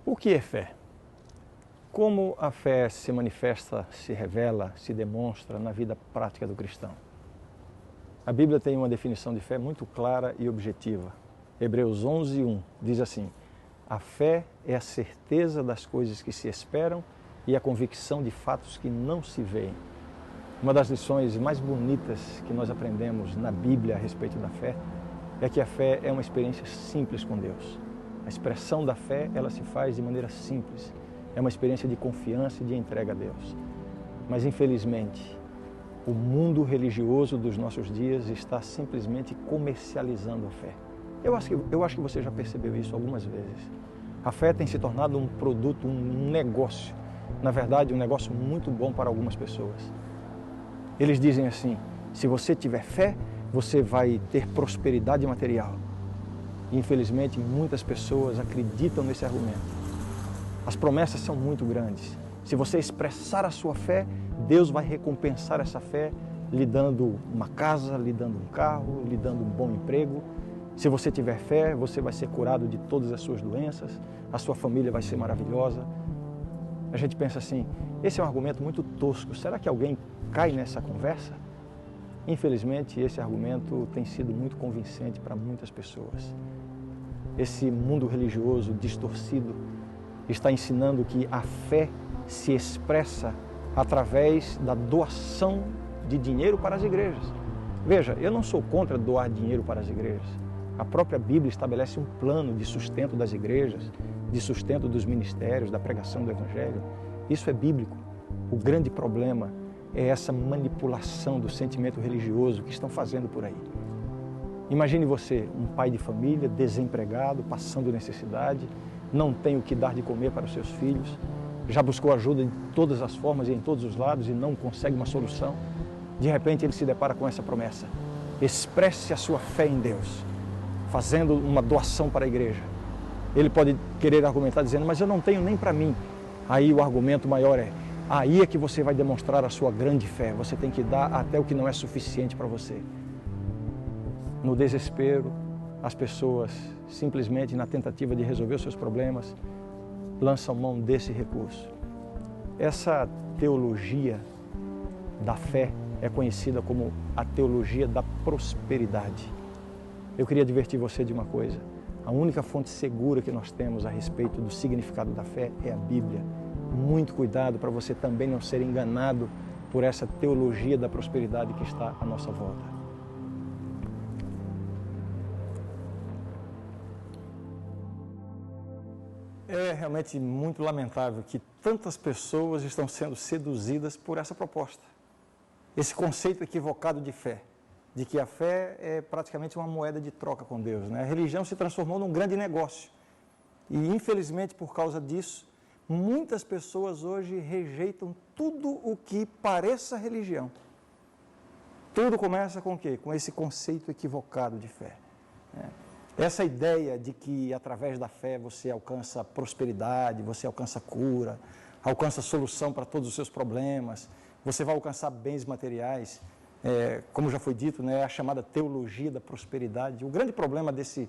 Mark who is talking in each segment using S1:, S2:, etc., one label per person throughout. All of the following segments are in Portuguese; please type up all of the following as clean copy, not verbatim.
S1: O que é fé? Como a fé se manifesta, se revela, se demonstra na vida prática do cristão? A Bíblia tem uma definição de fé muito clara e objetiva. Hebreus 11:1 diz assim: a fé é a certeza das coisas que se esperam e a convicção de fatos que não se veem. Uma das lições mais bonitas que nós aprendemos na Bíblia a respeito da fé é que a fé é uma experiência simples com Deus. A expressão da fé, ela se faz de maneira simples. É uma experiência de confiança e de entrega a Deus. Mas, infelizmente, o mundo religioso dos nossos dias está simplesmente comercializando a fé. Eu acho que você já percebeu isso algumas vezes. A fé tem se tornado um produto, um negócio. Na verdade, um negócio muito bom para algumas pessoas. Eles dizem assim: se você tiver fé, você vai ter prosperidade material. Infelizmente, muitas pessoas acreditam nesse argumento. As promessas são muito grandes. Se você expressar a sua fé, Deus vai recompensar essa fé lhe dando uma casa, lhe dando um carro, lhe dando um bom emprego. Se você tiver fé, você vai ser curado de todas as suas doenças, a sua família vai ser maravilhosa. A gente pensa assim, esse é um argumento muito tosco. Será que alguém cai nessa conversa? Infelizmente, esse argumento tem sido muito convincente para muitas pessoas. Esse mundo religioso distorcido está ensinando que a fé se expressa através da doação de dinheiro para as igrejas. Veja, eu não sou contra doar dinheiro para as igrejas. A própria Bíblia estabelece um plano de sustento das igrejas, de sustento dos ministérios, da pregação do Evangelho. Isso é bíblico. O grande problema é essa manipulação do sentimento religioso que estão fazendo por aí. Imagine você, um pai de família, desempregado, passando necessidade, não tem o que dar de comer para os seus filhos, já buscou ajuda de todas as formas e em todos os lados e não consegue uma solução. De repente ele se depara com essa promessa: expresse a sua fé em Deus, fazendo uma doação para a igreja. Ele pode querer argumentar dizendo, mas eu não tenho nem para mim. Aí o argumento maior é, aí é que você vai demonstrar a sua grande fé. Você tem que dar até o que não é suficiente para você. No desespero, as pessoas, simplesmente na tentativa de resolver os seus problemas, lançam mão desse recurso. Essa teologia da fé é conhecida como a teologia da prosperidade. Eu queria advertir você de uma coisa. A única fonte segura que nós temos a respeito do significado da fé é a Bíblia. Muito cuidado para você também não ser enganado por essa teologia da prosperidade que está à nossa volta. É realmente muito lamentável que tantas pessoas estão sendo seduzidas por essa proposta. Esse conceito equivocado de fé, de que a fé é praticamente uma moeda de troca com Deus, né? A religião se transformou num grande negócio. E, infelizmente, por causa disso, muitas pessoas hoje rejeitam tudo o que pareça religião. Tudo começa com o quê? Com esse conceito equivocado de fé, né? Essa ideia de que através da fé você alcança prosperidade, você alcança cura, alcança solução para todos os seus problemas, você vai alcançar bens materiais, como já foi dito, né, a chamada teologia da prosperidade. O grande problema desse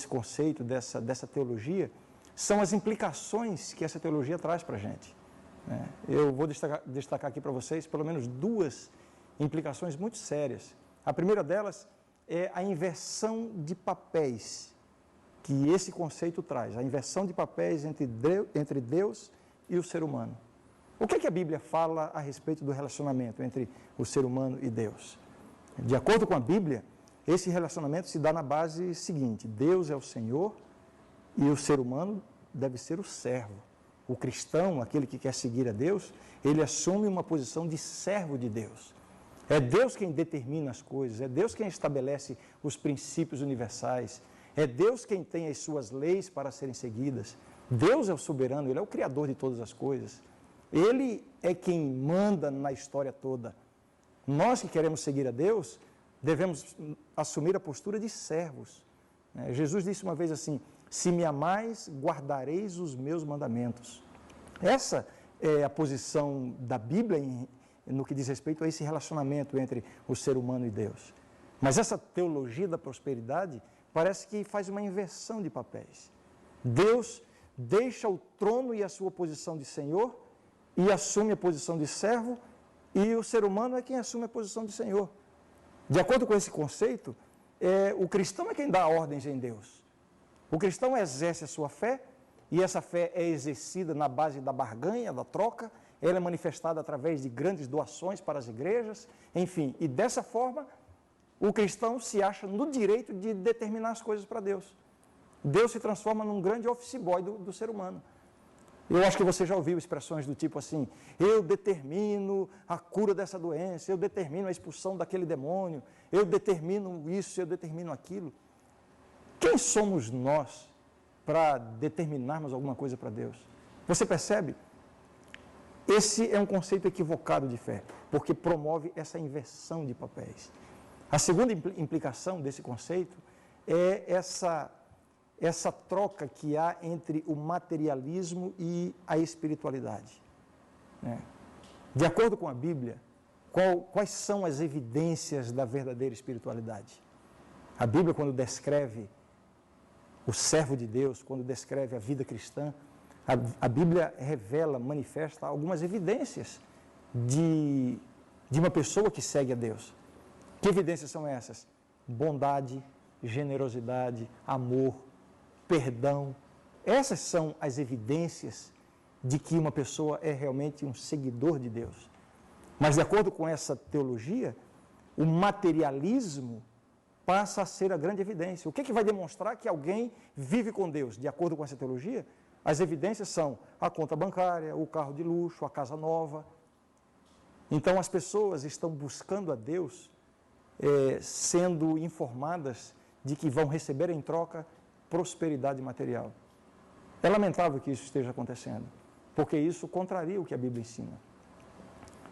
S1: conceito, dessa teologia, são as implicações que essa teologia traz para a gente, né? Eu vou destacar aqui para vocês pelo menos duas implicações muito sérias. A primeira delas é a inversão de papéis que esse conceito traz, a inversão de papéis entre Deus e o ser humano. O que é que a Bíblia fala a respeito do relacionamento entre o ser humano e Deus? De acordo com a Bíblia, esse relacionamento se dá na base seguinte: Deus é o Senhor e o ser humano deve ser o servo. O cristão, aquele que quer seguir a Deus, ele assume uma posição de servo de Deus. É Deus quem determina as coisas, é Deus quem estabelece os princípios universais, é Deus quem tem as suas leis para serem seguidas. Deus é o soberano, Ele é o criador de todas as coisas. Ele é quem manda na história toda. Nós que queremos seguir a Deus, devemos assumir a postura de servos. Jesus disse uma vez assim: se me amais, guardareis os meus mandamentos. Essa é a posição da Bíblia no que diz respeito a esse relacionamento entre o ser humano e Deus. Mas essa teologia da prosperidade parece que faz uma inversão de papéis. Deus deixa o trono e a sua posição de senhor e assume a posição de servo, e o ser humano é quem assume a posição de senhor. De acordo com esse conceito, o cristão é quem dá ordens em Deus. O cristão exerce a sua fé, e essa fé é exercida na base da barganha, da troca, ela é manifestada através de grandes doações para as igrejas, enfim, e dessa forma, o cristão se acha no direito de determinar as coisas para Deus. Deus se transforma num grande office boy do ser humano. Eu acho que você já ouviu expressões do tipo assim: eu determino a cura dessa doença, eu determino a expulsão daquele demônio, eu determino isso, eu determino aquilo. Quem somos nós para determinarmos alguma coisa para Deus? Você percebe? Esse é um conceito equivocado de fé, porque promove essa inversão de papéis. A segunda implicação desse conceito é essa troca que há entre o materialismo e a espiritualidade. De acordo com a Bíblia, quais são as evidências da verdadeira espiritualidade? A Bíblia, quando descreve o servo de Deus, quando descreve a vida cristã, a Bíblia revela, manifesta algumas evidências de uma pessoa que segue a Deus. Que evidências são essas? Bondade, generosidade, amor, perdão. Essas são as evidências de que uma pessoa é realmente um seguidor de Deus. Mas, de acordo com essa teologia, o materialismo passa a ser a grande evidência. O que vai demonstrar que alguém vive com Deus? De acordo com essa teologia, as evidências são a conta bancária, o carro de luxo, a casa nova. Então, as pessoas estão buscando a Deus, sendo informadas de que vão receber em troca prosperidade material. É lamentável que isso esteja acontecendo, porque isso contraria o que a Bíblia ensina.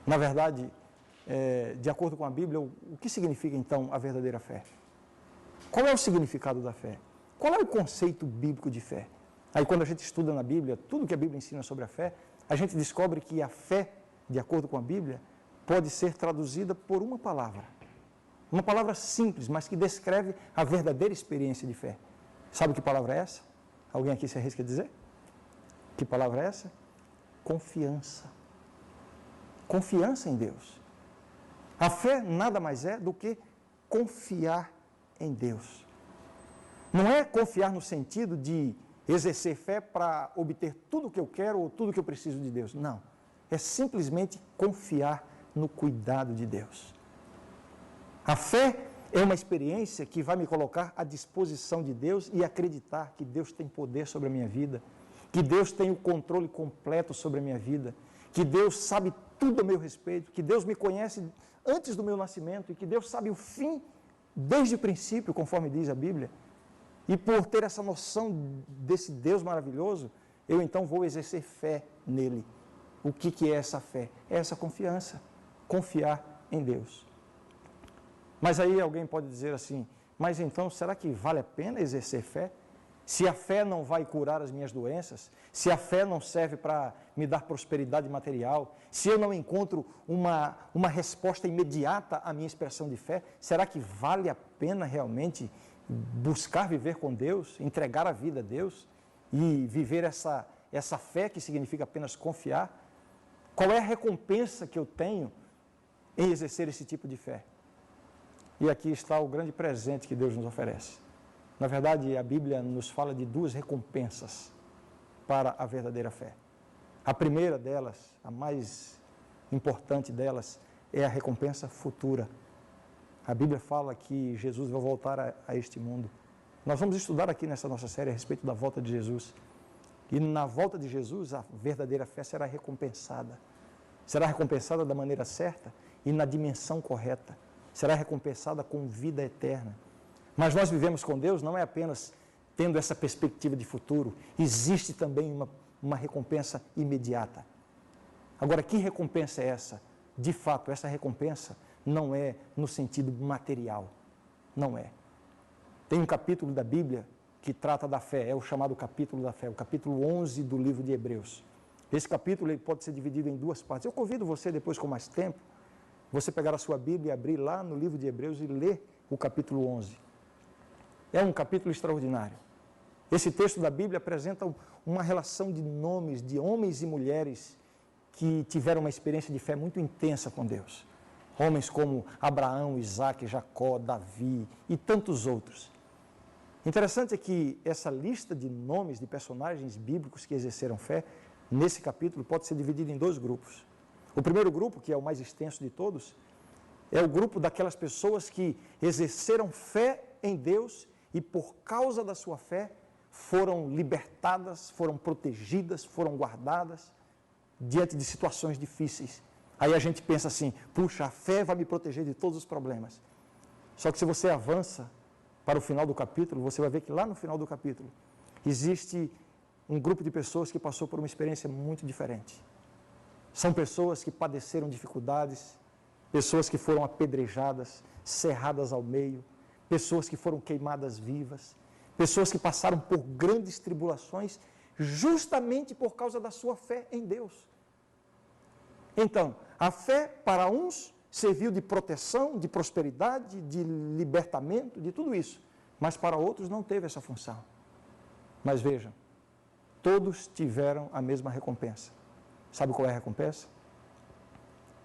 S1: Na verdade, de acordo com a Bíblia, o que significa então a verdadeira fé? Qual é o significado da fé? Qual é o conceito bíblico de fé? Aí, quando a gente estuda na Bíblia, tudo que a Bíblia ensina sobre a fé, a gente descobre que a fé, de acordo com a Bíblia, pode ser traduzida por uma palavra. Uma palavra simples, mas que descreve a verdadeira experiência de fé. Sabe que palavra é essa? Alguém aqui se arrisca a dizer? Que palavra é essa? Confiança. Confiança em Deus. A fé nada mais é do que confiar em Deus. Não é confiar no sentido de exercer fé para obter tudo o que eu quero ou tudo o que eu preciso de Deus. Não. É simplesmente confiar no cuidado de Deus. A fé é uma experiência que vai me colocar à disposição de Deus e acreditar que Deus tem poder sobre a minha vida, que Deus tem o controle completo sobre a minha vida, que Deus sabe tudo a meu respeito, que Deus me conhece antes do meu nascimento e que Deus sabe o fim desde o princípio, conforme diz a Bíblia. E por ter essa noção desse Deus maravilhoso, eu então vou exercer fé nele. O que é essa fé? É essa confiança, confiar em Deus. Mas aí alguém pode dizer assim: mas então será que vale a pena exercer fé? Se a fé não vai curar as minhas doenças, se a fé não serve para me dar prosperidade material, se eu não encontro uma resposta imediata à minha expressão de fé, será que vale a pena realmente buscar viver com Deus, entregar a vida a Deus e viver essa fé que significa apenas confiar? Qual é a recompensa que eu tenho em exercer esse tipo de fé? E aqui está o grande presente que Deus nos oferece. Na verdade, a Bíblia nos fala de duas recompensas para a verdadeira fé. A primeira delas, a mais importante delas, é a recompensa futura. A Bíblia fala que Jesus vai voltar a este mundo. Nós vamos estudar aqui nessa nossa série a respeito da volta de Jesus. E na volta de Jesus, a verdadeira fé será recompensada. Será recompensada da maneira certa e na dimensão correta. Será recompensada com vida eterna. Mas nós vivemos com Deus não é apenas tendo essa perspectiva de futuro, existe também uma recompensa imediata. Agora, que recompensa é essa? De fato, essa recompensa não é no sentido material, não é. Tem um capítulo da Bíblia que trata da fé, é o chamado capítulo da fé, o capítulo 11 do livro de Hebreus. Esse capítulo ele pode ser dividido em duas partes. Eu convido você, depois com mais tempo, você pegar a sua Bíblia e abrir lá no livro de Hebreus e ler o capítulo 11. É um capítulo extraordinário. Esse texto da Bíblia apresenta uma relação de nomes de homens e mulheres que tiveram uma experiência de fé muito intensa com Deus. Homens como Abraão, Isaac, Jacó, Davi e tantos outros. Interessante é que essa lista de nomes de personagens bíblicos que exerceram fé, nesse capítulo, pode ser dividida em dois grupos. O primeiro grupo, que é o mais extenso de todos, é o grupo daquelas pessoas que exerceram fé em Deus e por causa da sua fé foram libertadas, foram protegidas, foram guardadas diante de situações difíceis. Aí a gente pensa assim, puxa, a fé vai me proteger de todos os problemas. Só que se você avança para o final do capítulo, você vai ver que lá no final do capítulo existe um grupo de pessoas que passou por uma experiência muito diferente. São pessoas que padeceram dificuldades, pessoas que foram apedrejadas, serradas ao meio, pessoas que foram queimadas vivas, pessoas que passaram por grandes tribulações justamente por causa da sua fé em Deus. Então, a fé para uns serviu de proteção, de prosperidade, de libertamento, de tudo isso, mas para outros não teve essa função. Mas vejam, todos tiveram a mesma recompensa. Sabe qual é a recompensa?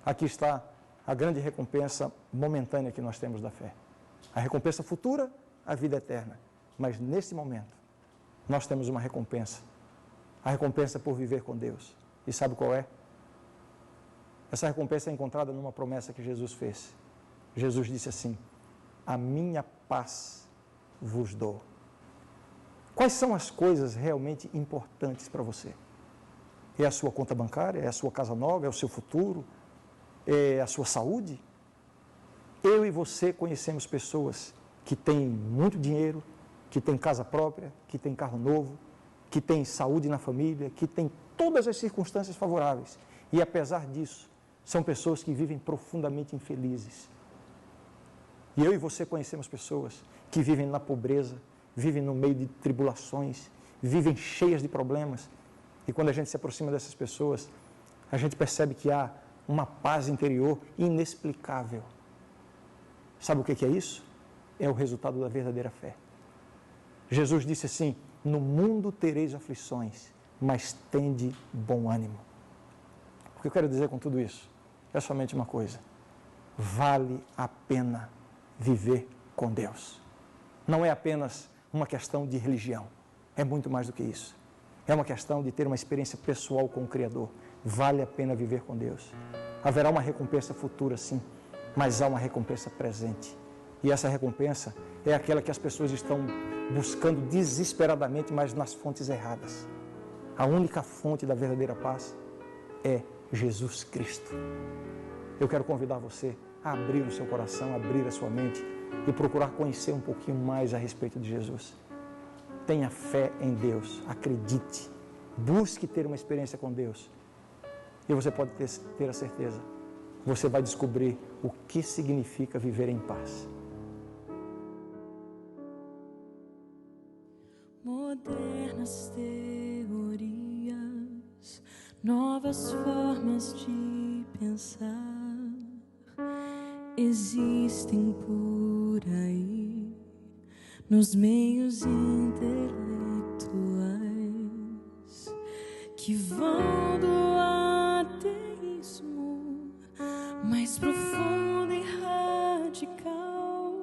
S1: Aqui está a grande recompensa momentânea que nós temos da fé. A recompensa futura, a vida eterna. Mas nesse momento, nós temos uma recompensa. A recompensa por viver com Deus. E sabe qual é? Essa recompensa é encontrada numa promessa que Jesus fez. Jesus disse assim, a minha paz vos dou. Quais são as coisas realmente importantes para você? É a sua conta bancária? É a sua casa nova? É o seu futuro? É a sua saúde? Eu e você conhecemos pessoas que têm muito dinheiro, que têm casa própria, que têm carro novo, que têm saúde na família, que têm todas as circunstâncias favoráveis. E apesar disso, são pessoas que vivem profundamente infelizes. E eu e você conhecemos pessoas que vivem na pobreza, vivem no meio de tribulações, vivem cheias de problemas. E quando a gente se aproxima dessas pessoas, a gente percebe que há uma paz interior inexplicável. Sabe o que é isso? É o resultado da verdadeira fé. Jesus disse assim, no mundo tereis aflições, mas tende bom ânimo. O que eu quero dizer com tudo isso? É somente uma coisa. Vale a pena viver com Deus. Não é apenas uma questão de religião. É muito mais do que isso. É uma questão de ter uma experiência pessoal com o Criador. Vale a pena viver com Deus. Haverá uma recompensa futura, sim, mas há uma recompensa presente. E essa recompensa é aquela que as pessoas estão buscando desesperadamente, mas nas fontes erradas. A única fonte da verdadeira paz é Jesus Cristo. Eu quero convidar você a abrir o seu coração, abrir a sua mente e procurar conhecer um pouquinho mais a respeito de Jesus. Tenha fé em Deus, acredite, busque ter uma experiência com Deus. E você pode ter a certeza, você vai descobrir o que significa viver em paz.
S2: Modernas teorias, novas formas de pensar existem por aí nos meios intelectuais que vão do ateísmo mais profundo e radical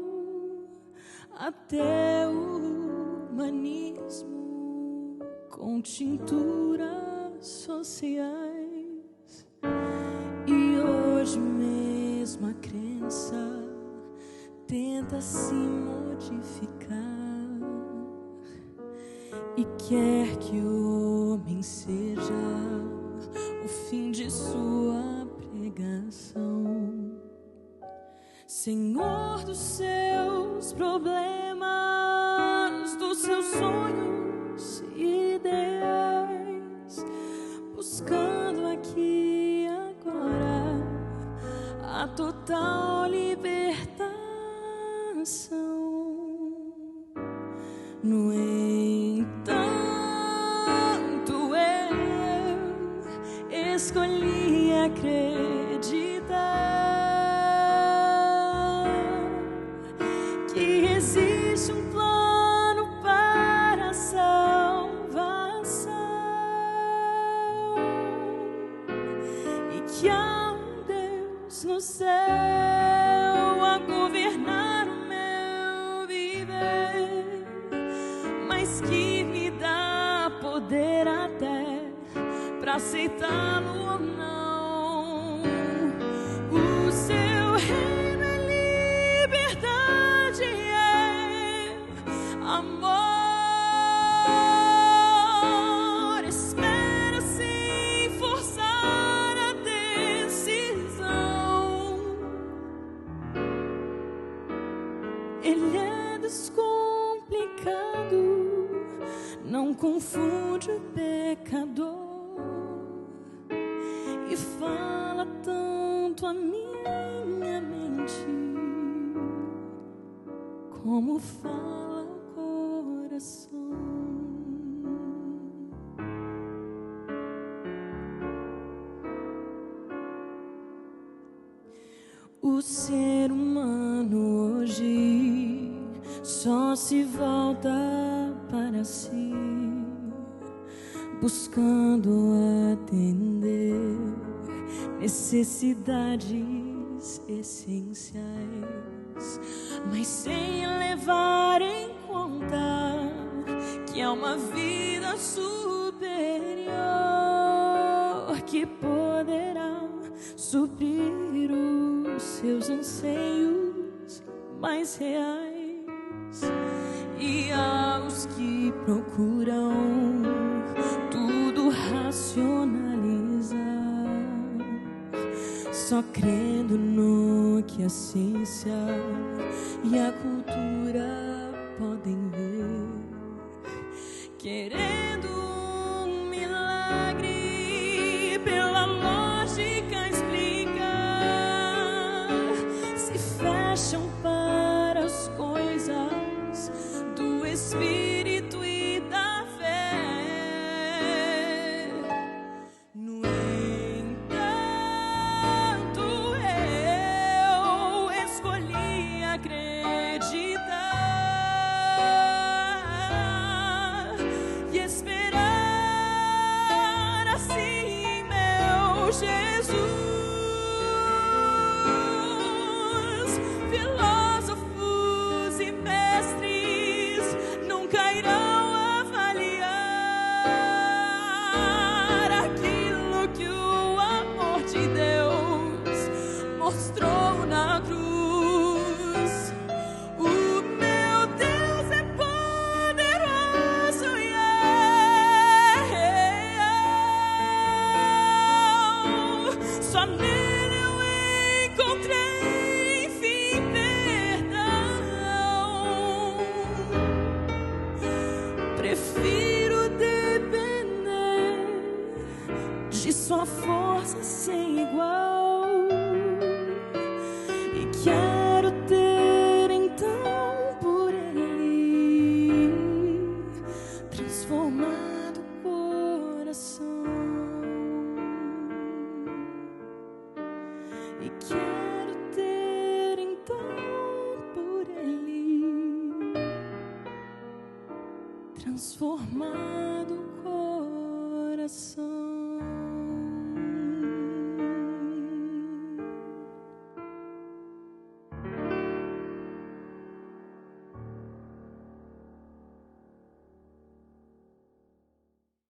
S2: até o humanismo com tinturas sociais. E hoje mesmo a crença tenta se modificar e quer que o homem seja o fim de sua pregação, senhor dos seus problemas, dos seus sonhos e ideais, buscando aqui e agora a total libertação. No entanto, eu escolhi acreditar que existe um plano para salvar que há um Deus no céu a governar o meu viver, mas que me dá poder até pra aceitá-lo ou não. O seu reino é liberdade, é amor. Espera sem forçar a decisão. Ele é descomplicado, não confunde o pecador. E fala tanto a minha mente como fala o coração. O ser humano hoje só se volta para si, buscando atender necessidades essenciais, mas sem levar em conta que é uma vida superior que poderá suprir os seus anseios mais reais. E aos que procuram tudo racionalizar, só crendo no que a ciência e a cultura podem ver, querendo um milagre pela lógica explicar, se fecham para as coisas do Espírito e da fé. No entanto, eu escolhi acreditar e esperar assim meu Jesus. Filósofos e mestres nunca irão avaliar aquilo que o amor de Deus mostrou na cruz. O meu Deus é poderoso e só nele eu encontrei, enfim, perdão. Prefiro depender de sua força sem igual, e quero ter então por ele transformado o coração. E quero ter então por ele transformado